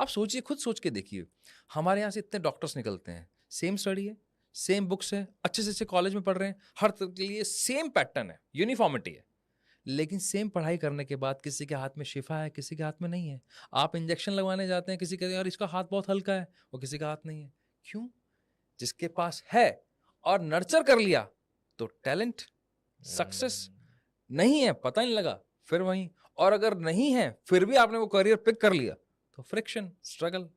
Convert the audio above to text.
आप सोचिए, खुद सोच के देखिए, हमारे यहाँ से इतने डॉक्टर्स निकलते हैं, सेम स्टडी है, सेम बुक्स है, अच्छे से अच्छे कॉलेज में पढ़ रहे हैं, हर तरह के लिए सेम पैटर्न है, यूनिफॉर्मिटी है, लेकिन सेम पढ़ाई करने के बाद किसी के हाथ में शिफा है, किसी के हाथ में नहीं है। आप इंजेक्शन लगवाने जाते हैं, किसी कहते हैं यार इसका हाथ बहुत हल्का है, वो किसी का हाथ नहीं है। क्यों? जिसके पास है और नर्चर कर लिया तो टैलेंट, सक्सेस, नहीं है पता नहीं लगा फिर वहीं, और अगर नहीं है फिर भी आपने वो करियर पिक कर लिया तो फ्रिक्शन, स्ट्रगल।